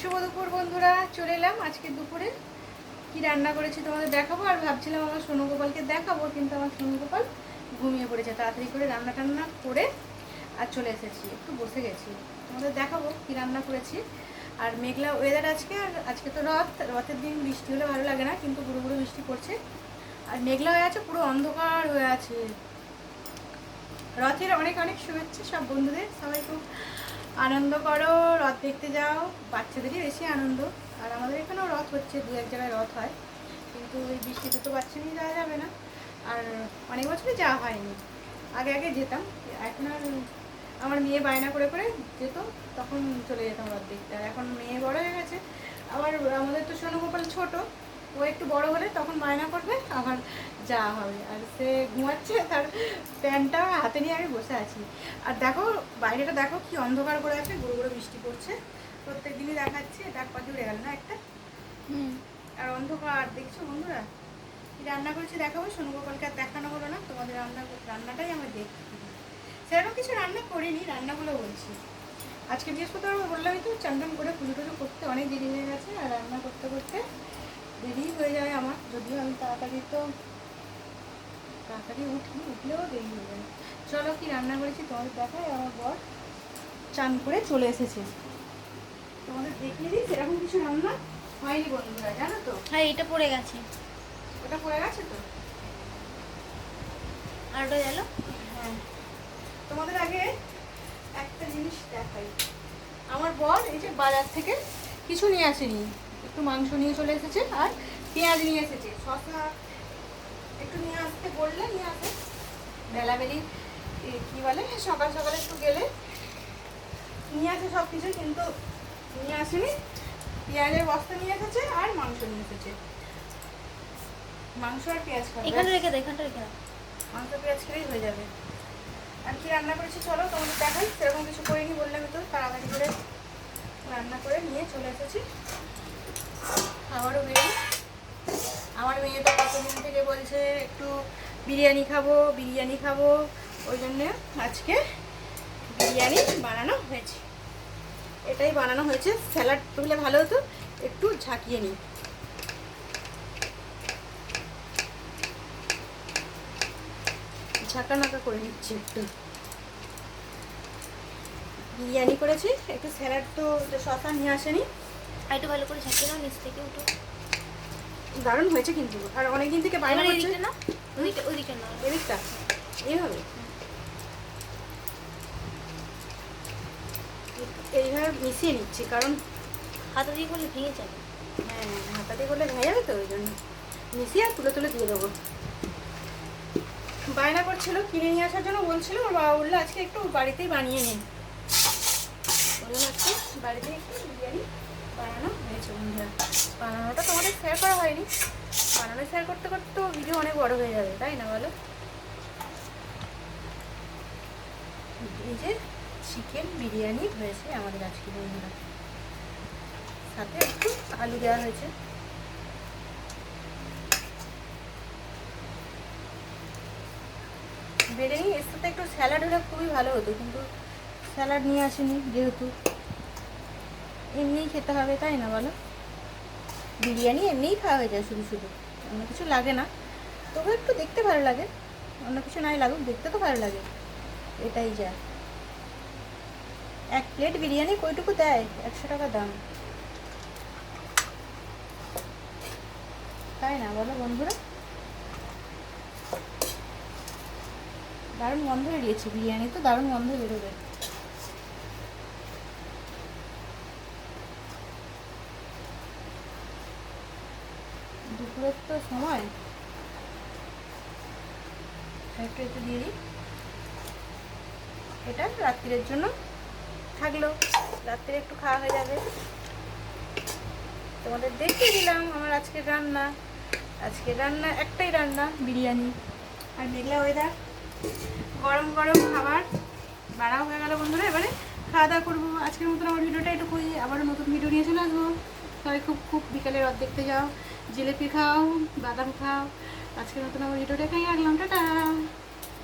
শুভ দুপুর বন্ধুরা, চলে এলাম আজকে দুপুরে কি রান্না করেছি তোমাদের দেখাবো। আর ভাবছিলাম আমার সোনু গোপালকে দেখাবো, কিন্তু আমার সোনু গোপাল ঘুমিয়ে পড়েছে। তাড়াতাড়ি করে রান্না টান্না করে আর চলে এসেছি, একটু বসে গেছি, তোমাদের দেখাবো কি রান্না করেছি। আর মেঘলা ওয়েদার আজকে, আর আজকে তো রথের দিন বৃষ্টি হলে ভালো লাগে না, কিন্তু গুঁড়ো গুঁড়ো বৃষ্টি পড়ছে আর মেঘলা হয়ে আছে, পুরো অন্ধকার হয়ে আছে। রথের অনেক অনেক শুভেচ্ছা সব বন্ধুদের, সবাই খুব আনন্দ করো, রথ দেখতে যাও, বাচ্চাদেরই বেশি আনন্দ। আর আমাদের এখানেও রথ হচ্ছে, দু এক জায়গায় রথ হয়, কিন্তু এই বৃষ্টিতে তো বাচ্চা নিয়ে যাওয়া যাবে না। আর অনেক বছরে যাওয়া হয়নি, আগে আগে যেতাম, এখন আর আমার মেয়ে বায়না করে করে যেত, তখন চলে যেতাম রথ দেখতে। আর এখন মেয়ে বড় হয়ে গেছে, আবার আমাদের তো সোনু গোপাল ছোট, ও একটু বড় হলে তখন বায়না করবে, আবার যাওয়া হবে। আর সে ঘুমাচ্ছে, তার প্যান্টটা হাতে নিয়ে আমি বসে আছি। আর দেখো বাইরেটা দেখো কি অন্ধকার করে আছে, গুঁড়ো গুঁড়ো বৃষ্টি পড়ছে, প্রত্যেক দিনই দেখাচ্ছে। ডাক পাখি উড়ে গেল না একটা, আর অন্ধকার দেখছো বন্ধুরা। কি রান্না করেছি দেখাবো, সোনু গোপালকে আর দেখানো হলো না, তোমাদের রান্নাটাই আমি দেখি। সেরকম কিছু রান্না করিনি, রান্নাগুলো বলছি। আজকে বৃহস্পতিবার বললামই তো, চান করে পুজো টুজো করতে অনেক দেরি হয়ে গেছে, আর রান্না করতে করতে দেরি হয়ে যায় আমার। যদিও আমি তাড়াতাড়ি উঠলেও দেরি হয়ে যায়। চলো কি রান্না করেছি তোমাদের দেখায়। আমার বর চান করে চলে এসেছে, তোমাদের দেখিয়ে দিই। সেরকম কিছু রান্না হয়নি বন্ধুরা, জানো তো। হ্যাঁ, এটা পড়ে গেছে, ওটা পড়ে গেছে তো, আর ওটা গেল। হ্যাঁ, তোমাদের আগে একটা জিনিস দেখাই। আমার বর এই যে বাজার থেকে কিছু নিয়ে আসেনি, একটু মাংস নিয়ে চলে এসেছে, আর পেঁয়াজ নিয়ে এসেছে, শসা একটু নিয়ে আসতে বললে নিয়ে আসে। বেলাবেলি কি বলে, সকাল সকালে একটু গেলে নিয়ে আসে সব কিছু, কিন্তু নিয়ে আসেনি। পেঁয়াজের বস্তা নিয়ে এসেছে আর মাংস নিয়ে এসেছে। মাংস আর পেঁয়াজ খাবে, এখানে রেখে দে, এখানটা রেখে দাও। মাংস পেঁয়াজ খেলেই হয়ে যাবে। আর কি রান্না করেছি চলো তোমাদের দেখাই। সেরকম কিছু করিনি বললাম তো, তাড়াতাড়ি করে রান্না করে নিয়ে চলে এসেছি। খাবারও বেরিয়ে, আমার মেয়ে তো কতদিন থেকে বলছে একটু বিরিয়ানি খাবো, ওই জন্যে আজকে বিরিয়ানি বানানো হয়েছে। এটাই বানানো হয়েছে। স্যালাড হলে ভালো হতো, একটু ঝাঁকিয়ে নিই। ঝাঁকা নাকা করে নিচ্ছি, একটু বিরিয়ানি করেছি, একটু স্যালাড তো শসা নিয়ে আসেনি। আর একটু ভালো করে ঝাঁকিয়ে দাও, নিচ থেকে উঠো। দারুণ হয়েছে কিন্তু, আর অনেকদিন থেকে বাইরে এদিকে না, ওইদিকে না, এদিকটা এইভাবে এইভাবে মিশিয়ে নিচ্ছি, কারণ হাতা দিয়ে করলে ভেঙে যাবে। হ্যাঁ, হাতা দিয়ে করলে ভেঙে যাবে, তো ওই জন্য মিশিয়ে আর তুলে তুলে দিয়ে দেবো। বায়না করছিল কিনে নিয়ে আসার জন্য, বলছিল ওর বাবা বললো আজকে একটু বাড়িতেই বানিয়ে নিন, ওই জন্য আজকে বাড়িতে একটু বিরিয়ানি বানানো হয়েছে বন্ধুরা। বানানোটা তোমাদের শেয়ার করা হয়নি, বানানো শেয়ার করতে করতে তো ভিডিও অনেক বড় হয়ে যাবে, তাই না বলো। এই যে চিকেন বিরিয়ানি হয়েছে আমাদের আজকে বন্ধুরা, সাথে একটু আলু দেওয়া হয়েছে। বেড়ে নিই, এর সাথে একটু স্যালাড হলে খুবই ভালো হতো, কিন্তু স্যালাড নিয়ে আসেনি, যেহেতু এমনিই খেতে হবে, তাই না বলো। বিরিয়ানি এমনিই খাওয়া হয়ে যায় শুধু শুধু, অন্য কিছু লাগে না, তবু একটু দেখতে ভালো লাগে, অন্য কিছু নাই লাগুক, দেখতে তো ভালো লাগে, এটাই যা। এক প্লেট বিরিয়ানি কইটুকু দেয়, 100 টাকা দাম, তাই না বলো বন্ধুরা। দারুণ গন্ধ বেরিয়েছে, বিরিয়ানি তো দারুণ গন্ধ বেরোবে। দুপুরের তো সময়, একটু একটু দিয়ে দিই। এটা রাত্রির জন্য থাকলো, রাত্রে একটু খাওয়া হয়ে যাবে। তোমাদের দেখিয়ে দিলাম আমার আজকের রান্না। আজকের রান্না একটাই রান্না, বিরিয়ানি। আর মেঘলা ওয়েদার, গরম গরম খাবার বাড়াও হয়ে গেল বন্ধুরা। এবারে খাওয়া দাওয়া করবো। আজকের মতন আমার ভিডিওটা একটু করি, আবার নতুন ভিডিও নিয়ে চলে আসবো। সবাই খুব খুব বিকালে রথ দেখতে যাও, জিলিপি খাও, বাদাম খাও। আজকের মতন আমার ভিডিওটা এখানেই রাখলাম, টাটা।